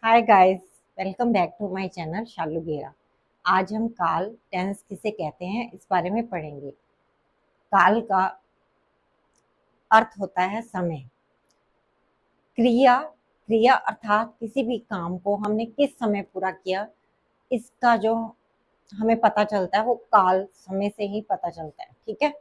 Hi guys, welcome back to my channel Shalu Gera. आज हम काल टेंस किसे कहते हैं इस बारे में पढ़ेंगे। काल का अर्थ होता है समय। क्रिया क्रिया अर्थात किसी भी काम को हमने किस समय पूरा किया, इसका जो हमें पता चलता है वो काल समय से ही पता चलता है। ठीक है।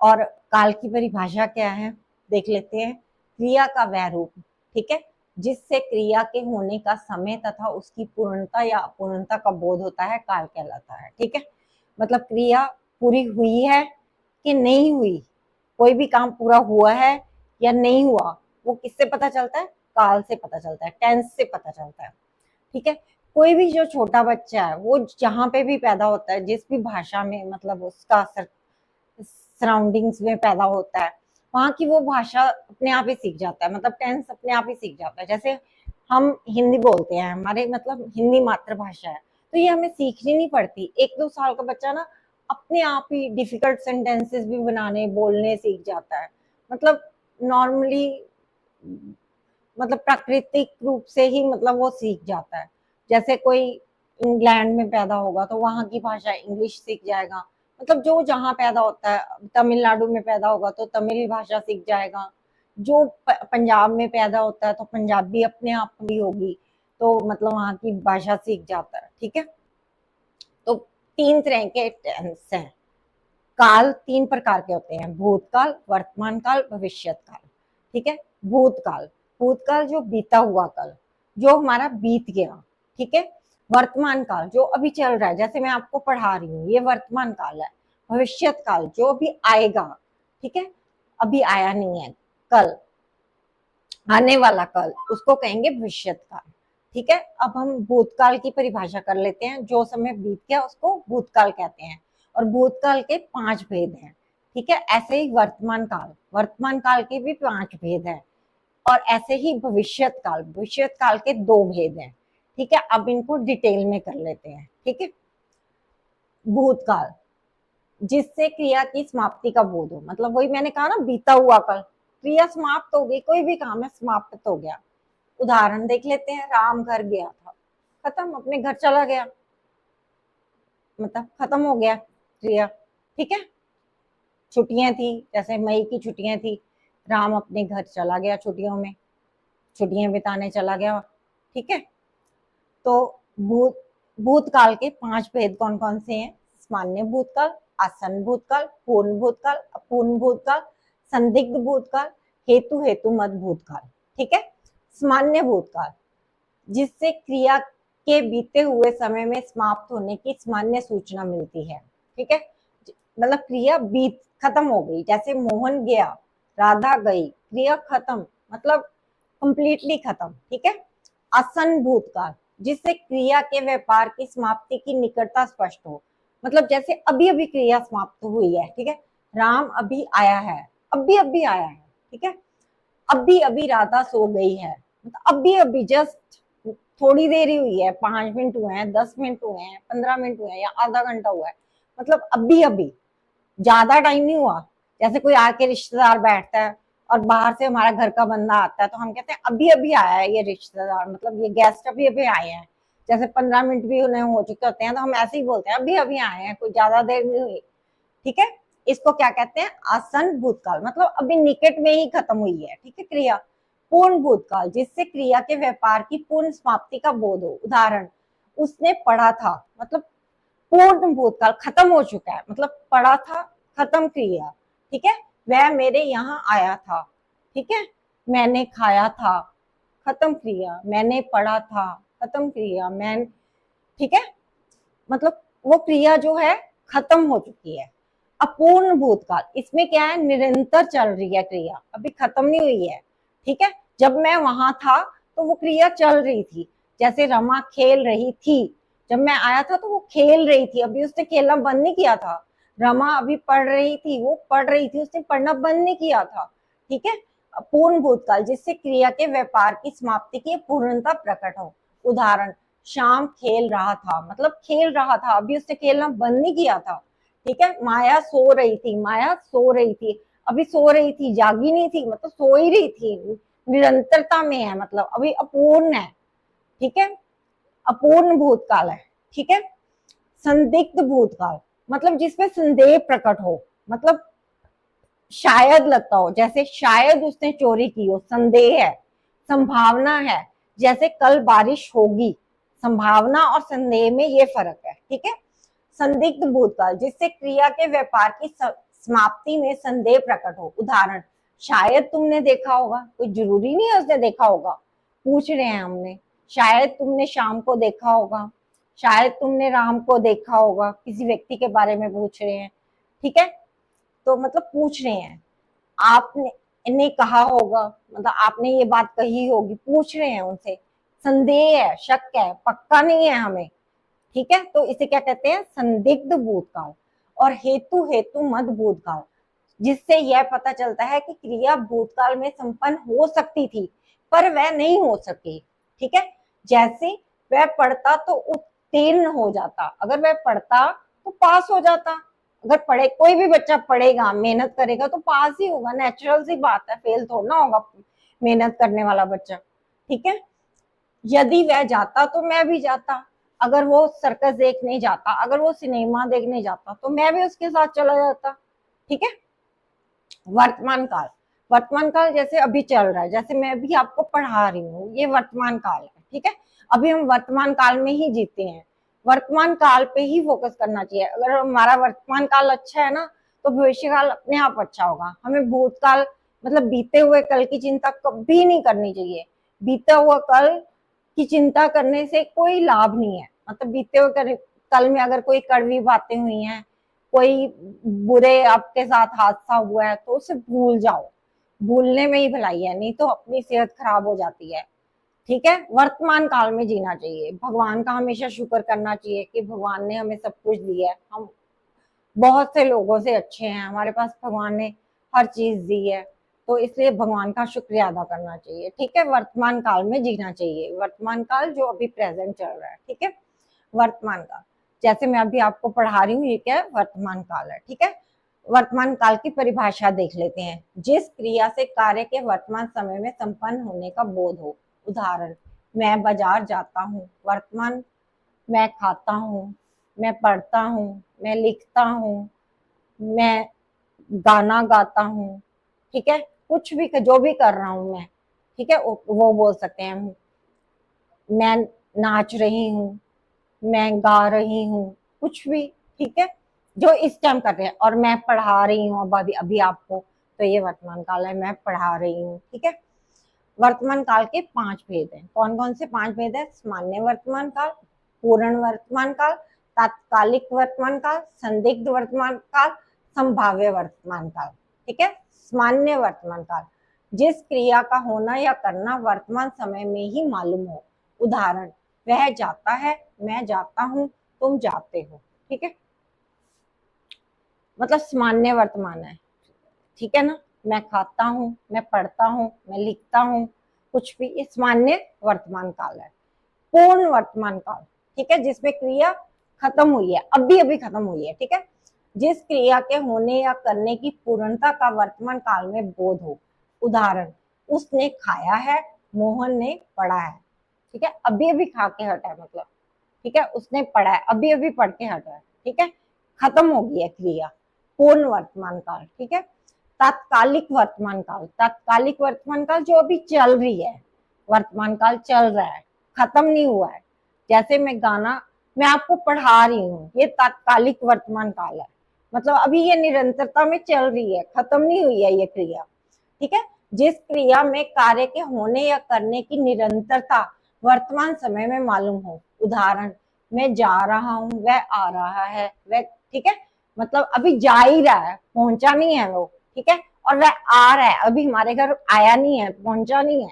और काल की परिभाषा क्या है देख लेते हैं। क्रिया का वह रूप, ठीक है, जिससे क्रिया के होने का समय तथा उसकी पूर्णता या अपूर्णता का बोध होता है, काल कहलाता है। ठीक है। मतलब क्रिया पूरी हुई है कि नहीं हुई, कोई भी काम पूरा हुआ है या नहीं हुआ, वो किससे पता चलता है? काल से पता चलता है, टेंस से पता चलता है। ठीक है। कोई भी जो छोटा बच्चा है वो जहां पे भी पैदा होता है, जिस भी भाषा में, मतलब उसका सराउंडिंग्स में पैदा होता है, वहां की वो भाषा अपने आप ही सीख जाता है। मतलब टेंस अपने आप ही सीख जाता है। जैसे हम हिंदी बोलते हैं, हमारे मतलब हिंदी मातृभाषा है, तो ये हमें सीखनी नहीं पड़ती। 1-2 साल का बच्चा ना अपने आप ही डिफिकल्ट सेंटेंसेस भी बनाने बोलने सीख जाता है। मतलब नॉर्मली, मतलब प्राकृतिक रूप से ही मतलब वो सीख जाता है। जैसे कोई इंग्लैंड में पैदा होगा तो वहां की भाषा इंग्लिश सीख जाएगा। मतलब जो जहाँ पैदा होता है, तमिलनाडु में पैदा होगा तो तमिल भाषा सीख जाएगा। जो पंजाब में पैदा होता है तो पंजाबी अपने आप भी होगी, तो मतलब वहां की भाषा सीख जाता है। ठीक है। तो 3 तरह के टेंस हैं। काल 3 प्रकार के होते हैं: भूतकाल, वर्तमान काल, भविष्यत काल। ठीक है। भूतकाल, भूतकाल जो बीता हुआ काल, जो हमारा बीत गया। ठीक है। वर्तमान काल जो अभी चल रहा है, जैसे मैं आपको पढ़ा रही हूँ, ये वर्तमान काल है। भविष्यत काल जो अभी आएगा। ठीक है। अभी आया नहीं है, कल आने वाला कल, उसको कहेंगे भविष्यत काल। ठीक है। अब हम भूतकाल की परिभाषा कर लेते हैं। जो समय बीत गया उसको भूतकाल कहते हैं, और भूतकाल के 5 भेद हैं। ठीक है। ऐसे ही वर्तमान काल के भी 5 भेद हैं, और ऐसे ही भविष्यत काल के 2 भेद हैं। ठीक है। अब इनको डिटेल में कर लेते हैं। ठीक है। भूतकाल, जिससे क्रिया की समाप्ति का बोध हो। मतलब वही मैंने कहा ना, बीता हुआ कल, क्रिया समाप्त हो गई, कोई भी काम है समाप्त हो गया। उदाहरण देख लेते हैं। राम घर गया था, खत्म, अपने घर चला गया, मतलब खत्म हो गया क्रिया। ठीक है। छुट्टियां थी, जैसे मई की छुट्टियां थी, राम अपने घर चला गया, छुट्टियों में छुट्टियां बिताने चला गया। ठीक है। तो भूत भूतकाल के 5 भेद कौन कौन से हैं? सामान्य भूतकाल, आसन्न भूतकाल, पूर्ण भूतकाल, अपूर्ण भूतकाल, संदिग्ध भूतकाल, हेतु मत भूतकाल। ठीक है। सामान्य भूतकाल, जिससे क्रिया के बीते हुए समय में समाप्त होने की सामान्य सूचना मिलती है। ठीक है। मतलब क्रिया बीत खत्म हो गई, जैसे मोहन गया, राधा गई, क्रिया खत्म, मतलब कंप्लीटली खत्म। ठीक है। आसन्न भूतकाल, जिससे क्रिया के व्यापार की समाप्ति की निकटता स्पष्ट हो। मतलब जैसे अभी अभी क्रिया समाप्त हुई है। ठीक है। राम अभी आया है, अभी अभी आया है। ठीक है। अभी अभी राधा सो गई है, मतलब अभी अभी जस्ट थोड़ी देर ही हुई है, 5 मिनट हुए हैं, 10 मिनट हुए हैं, 15 मिनट हुए हैं, या आधा घंटा हुआ है। मतलब अभी अभी, ज्यादा टाइम नहीं हुआ। जैसे कोई आके रिश्तेदार बैठता है और बाहर से हमारा घर का बंदा आता है, तो हम कहते हैं अभी अभी आया है ये रिश्तेदार, मतलब ये गेस्ट अभी अभी आए हैं। जैसे 15 मिनट भी उन्हें हो चुके होते हैं तो हम ऐसे ही बोलते हैं अभी अभी आए हैं, कोई ज्यादा देर नहीं हुई। ठीक है। इसको क्या कहते हैं? आसन्न भूतकाल, मतलब अभी निकट में ही खत्म हुई है। ठीक है। क्रिया। पूर्ण भूतकाल, जिससे क्रिया के व्यापार की पूर्ण समाप्ति का बोध हो। उदाहरण, उसने पढ़ा था, मतलब पूर्ण भूतकाल, खत्म हो चुका है, मतलब पढ़ा था, खत्म क्रिया। ठीक है। वह मेरे यहाँ आया था। ठीक है। मैंने खाया था, खत्म क्रिया। मैंने पढ़ा था, खत्म क्रिया। मैं, ठीक है, मतलब वो क्रिया जो है खत्म हो चुकी है। अपूर्ण भूतकाल, इसमें क्या है? निरंतर चल रही है क्रिया, अभी खत्म नहीं हुई है। ठीक है। जब मैं वहां था तो वो क्रिया चल रही थी। जैसे रमा खेल रही थी, जब मैं आया था तो वो खेल रही थी, अभी उसने खेलना बंद नहीं किया था। रमा अभी पढ़ रही थी, वो पढ़ रही थी, उसने पढ़ना बंद नहीं किया था। ठीक है। पूर्ण भूतकाल, जिससे क्रिया के व्यापार की समाप्ति की पूर्णता प्रकट हो। उदाहरण, शाम खेल रहा था, मतलब खेल रहा था, अभी उसने खेलना बंद नहीं किया था। ठीक है। माया सो रही थी, माया सो रही थी, अभी सो रही थी, जागी नहीं थी, मतलब सो ही रही थी, निरंतरता में है, मतलब अभी अपूर्ण है। ठीक है। अपूर्ण भूतकाल है, ठीक है। संदिग्ध भूतकाल मतलब जिसमें संदेह प्रकट हो, मतलब शायद लगता हो, जैसे शायद उसने चोरी की हो, संदेह है, संभावना है, जैसे कल बारिश होगी। संभावना और संदेह में ये फर्क है, ठीक है। संदिग्ध भूतकाल जिससे क्रिया के व्यापार की समाप्ति में संदेह प्रकट हो। उदाहरण, शायद तुमने देखा होगा, कोई जरूरी नहीं है उसने देखा होगा, पूछ रहे हैं हमने। शायद तुमने शाम को देखा होगा, शायद तुमने राम को देखा होगा, किसी व्यक्ति के बारे में पूछ रहे हैं, ठीक है। तो मतलब पूछ रहे हैं, आपने ने कहा होगा, मतलब आपने ये बात कही होगी, पूछ रहे हैं उनसे। संदेह है, शक है, पक्का नहीं है हमें, ठीक है। तो इसे क्या कहते हैं, संदिग्ध भूतकाल। और हेतु हेतु मद भूतकाल जिससे यह पता चलता है कि क्रिया भूतकाल में संपन्न हो सकती थी पर वह नहीं हो सकी, ठीक है। जैसे वह पढ़ता तो उत्तीर्ण हो जाता, अगर वह पढ़ता तो पास हो जाता। अगर पढ़े, कोई भी बच्चा पढ़ेगा, मेहनत करेगा तो पास ही होगा, नेचुरल सी बात है, फेल थोड़ा ना होगा मेहनत करने वाला बच्चा, ठीक है। यदि वह जाता तो मैं भी जाता, अगर वो सर्कस देखने जाता, अगर वो सिनेमा देखने जाता तो मैं भी उसके साथ चला जाता, ठीक है। वर्तमान काल, वर्तमान काल जैसे अभी चल रहा है, जैसे मैं भी आपको पढ़ा रही हूँ, ये वर्तमान काल है, ठीक है। अभी हम वर्तमान काल में ही जीते हैं, वर्तमान काल पे ही फोकस करना चाहिए। अगर हमारा वर्तमान काल अच्छा है ना, तो भविष्य काल अपने आप अच्छा होगा। हमें भूतकाल मतलब बीते हुए कल की चिंता कभी नहीं करनी चाहिए। बीता हुआ कल की चिंता करने से कोई लाभ नहीं है, मतलब बीते हुए कल में अगर कोई कड़वी बातें हुई हैं, कोई बुरे आपके साथ हादसा हुआ है, तो उसे भूल जाओ, भूलने में ही भलाई है, नहीं तो अपनी सेहत खराब हो जाती है, ठीक है। वर्तमान काल में जीना चाहिए, भगवान का हमेशा शुक्र करना चाहिए कि भगवान ने हमें सब कुछ दिया है, हम बहुत से लोगों से अच्छे हैं, हमारे पास भगवान ने हर चीज दी है, तो इसलिए भगवान का शुक्रिया अदा करना चाहिए, ठीक है। वर्तमान काल में जीना चाहिए, वर्तमान काल जो अभी प्रेजेंट चल रहा है, ठीक है। वर्तमान काल जैसे मैं अभी आपको पढ़ा रही हूँ, ये क्या है, वर्तमान काल है, ठीक है। वर्तमान काल की परिभाषा देख लेते हैं, जिस क्रिया से कार्य के वर्तमान समय में संपन्न होने का बोध हो। उदाहरण, मैं बाजार जाता हूँ, वर्तमान। मैं खाता हूँ, मैं पढ़ता हूँ, मैं लिखता हूँ, मैं गाना गाता हूँ, ठीक है। कुछ भी जो भी कर रहा हूँ मैं, ठीक है, वो बोल सकते हैं। मैं नाच रही हूँ, मैं गा रही हूँ, कुछ भी, ठीक है, जो इस टाइम कर रहे हैं। और मैं पढ़ा रही हूँ अब अभी अभी आपको, तो ये वर्तमान काल है, मैं पढ़ा रही हूँ, ठीक है। वर्तमान काल के 5 भेद हैं, कौन कौन से 5 भेद है, सामान्य वर्तमान काल, पूर्ण वर्तमान काल, तात्कालिक वर्तमान काल, संदिग्ध वर्तमान काल, संभाव्य वर्तमान काल, ठीक है। सामान्य वर्तमान काल जिस क्रिया का होना या करना वर्तमान समय में ही मालूम हो। उदाहरण, वह जाता है, मैं जाता हूँ, तुम जाते हो, ठीक है, मतलब सामान्य वर्तमान है, ठीक है ना। मैं खाता हूँ, मैं पढ़ता हूँ, मैं लिखता हूँ, कुछ भी, ये सामान्य वर्तमान काल है। पूर्ण वर्तमान काल, ठीक है, जिसमें क्रिया खत्म हुई है, अभी अभी खत्म हुई है, ठीक है। जिस क्रिया के होने या करने की पूर्णता का वर्तमान काल में बोध हो। उदाहरण, उसने खाया है, मोहन ने पढ़ा है, ठीक है, अभी अभी खा के हटा है, मतलब, ठीक है, उसने पढ़ा है, अभी अभी पढ़ के हटा है, ठीक है, खत्म हो गई है क्रिया। पूर्ण वर्तमान काल, ठीक है। तात्कालिक वर्तमान काल, तात्कालिक वर्तमान काल जो अभी चल रही है, वर्तमान काल चल रहा है, खत्म नहीं हुआ है। जैसे मैं आपको पढ़ा रही हूँ, ये तात्कालिक वर्तमान काल है, मतलब अभी ये निरंतरता में चल रही है, खत्म नहीं हुई है ये क्रिया, ठीक है। जिस क्रिया में कार्य के होने या करने की निरंतरता वर्तमान समय में मालूम हो। उदाहरण, मैं जा रहा हूँ, वह आ रहा है, वह, ठीक है, मतलब अभी जा ही रहा है, पहुंचा नहीं है वो, ठीक है। और वह आ रहा है, अभी हमारे घर आया नहीं है, पहुंचा नहीं है,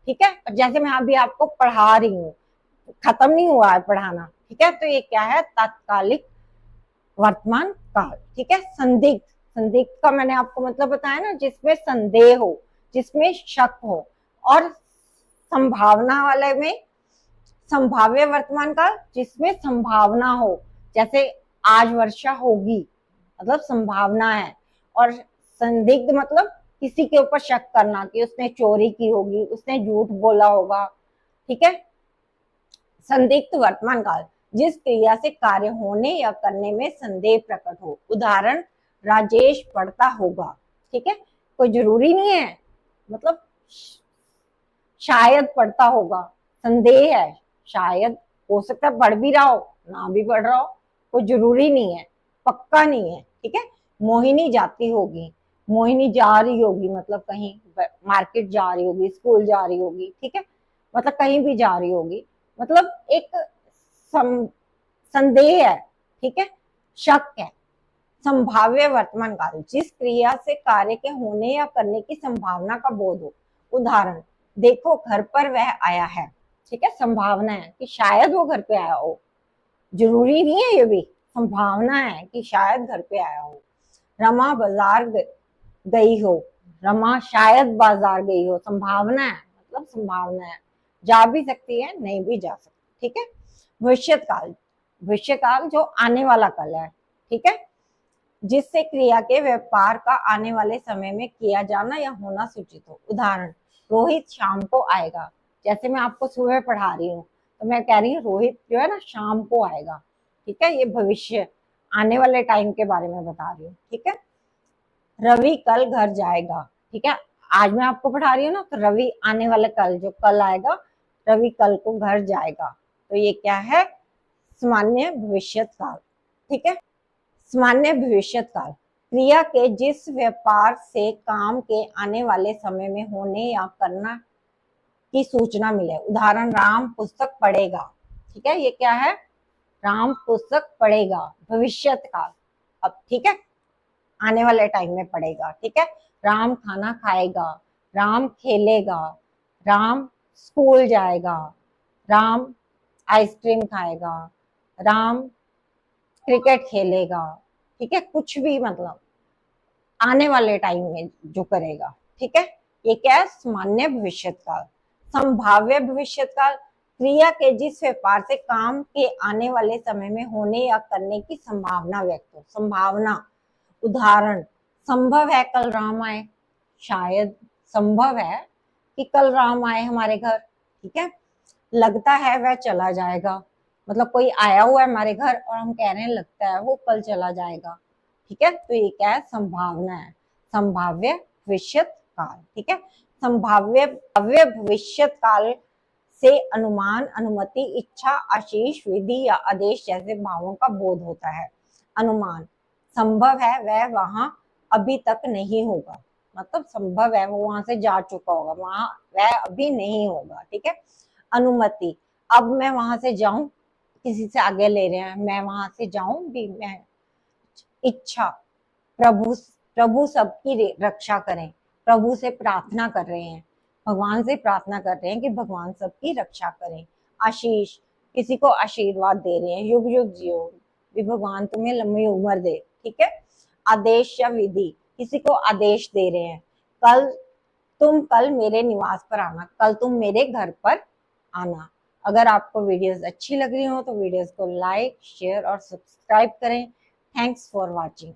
ठीक है। जैसे मैं अभी आपको पढ़ा रही हूँ, खत्म नहीं हुआ है पढ़ाना, ठीक है। तो ये क्या है, तात्कालिक वर्तमान काल, ठीक है। संदिग्ध, संदिग्ध का मैंने आपको मतलब बताया ना, जिसमें संदेह हो, जिसमें शक हो। और संभावना वाले में संभाव्य वर्तमान काल, जिसमें संभावना हो, जैसे आज वर्षा होगी, मतलब संभावना है। और संदिग्ध मतलब किसी के ऊपर शक करना कि उसने चोरी की होगी, उसने झूठ बोला होगा, ठीक है। संदिग्ध वर्तमान काल, जिस क्रिया से कार्य होने या करने में संदेह प्रकट हो। उदाहरण, राजेश पढ़ता होगा। ठीक है, कोई जरूरी नहीं है, मतलब शायद पढ़ता होगा, संदेह है, शायद हो सकता है पढ़ भी रहा हो, ना भी पढ़ रहा हो, कोई जरूरी नहीं है, पक्का नहीं है। ठीक है, मोहिनी जाती होगी, मोहिनी जा रही होगी, मतलब कहीं मार्केट जा रही होगी, स्कूल जा रही होगी। ठीक है, मतलब कहीं भी जा रही होगी, मतलब एक संदेह है। ठीक है, शक है। संभाव्य वर्तमान काल, जिस क्रिया से कार्य के होने या करने की संभावना का बोध हो। उदाहरण, देखो घर पर वह आया है। ठीक है, संभावना है कि शायद वो घर पे आया हो, जरूरी नहीं है, ये भी संभावना है कि शायद घर पे आया हो। रमा बाजार गई हो, रमा शायद बाजार गई हो, संभावना है, मतलब संभावना है, जा भी सकती है, नहीं भी जा सकती। ठीक है, भविष्य काल, भविष्य काल जो आने वाला कल है। ठीक है, जिससे क्रिया के व्यापार का आने वाले समय में किया जाना या होना सूचित हो। उदाहरण, रोहित शाम को आएगा। जैसे मैं आपको सुबह पढ़ा रही हूँ, तो मैं कह रही हूँ रोहित जो है ना शाम को आएगा। ठीक है, ये भविष्य आने वाले टाइम के बारे में बता रही हूँ। ठीक है, रवि कल घर जाएगा। ठीक है, आज मैं आपको पढ़ा रही हूँ ना, तो रवि आने वाले कल, जो कल आएगा, रवि कल को घर जाएगा। तो ये क्या है, सामान्य भविष्य काल। ठीक है, सामान्य भविष्य काल, क्रिया के जिस व्यापार से काम के आने वाले समय में होने या करना की सूचना मिले। उदाहरण, राम पुस्तक पढ़ेगा। ठीक है, ये क्या है, राम पुस्तक पढ़ेगा, भविष्य काल। अब ठीक है, आने वाले टाइम में पढ़ेगा। ठीक है, राम खाना खाएगा, राम खेलेगा, राम स्कूल जाएगा, राम आइसक्रीम खाएगा, राम क्रिकेट खेलेगा। ठीक है, कुछ भी, मतलब आने वाले टाइम में जो करेगा। ठीक है, ये क्या है, सामान्य भविष्य काल। संभाव्य भविष्य काल, क्रिया के जिस व्यापार से काम के आने वाले समय में होने या करने की संभावना व्यक्त हो। संभावना, उदाहरण, संभव है कल राम आए, शायद संभव है कि कल राम आए हमारे घर। ठीक है, लगता है वह चला जाएगा, मतलब कोई आया हुआ है हमारे घर और हम कह रहे हैं लगता है वो कल चला जाएगा। ठीक है, तो ये क्या है, संभावना है, संभाव्य भविष्य काल। ठीक है, संभाव्य भविष्य काल से अनुमान, अनुमति, इच्छा, आशीष, विधि या आदेश जैसे भावों का बोध होता है। अनुमान, संभव है वह वहां अभी तक नहीं होगा, मतलब संभव है वो वहां से जा चुका होगा, वहां वह अभी नहीं होगा। ठीक है, अनुमति, अब मैं वहां से जाऊं, किसी से आगे ले रहे हैं, मैं वहां से जाऊं भी मैं। इच्छा, प्रभु, प्रभु सबकी रक्षा करें, प्रभु से प्रार्थना कर रहे हैं, भगवान से प्रार्थना कर रहे हैं कि भगवान सबकी रक्षा करें। आशीष, किसी को आशीर्वाद दे रहे हैं, युग युग जियो, भी भगवान तुम्हें लंबी उम्र दे। ठीक है, आदेश या विधि, किसी को आदेश दे रहे हैं, कल मेरे निवास पर आना, कल तुम मेरे घर पर आना। अगर आपको वीडियोस अच्छी लग रही हो तो वीडियोस को लाइक, शेयर और सब्सक्राइब करें। Thanks for watching.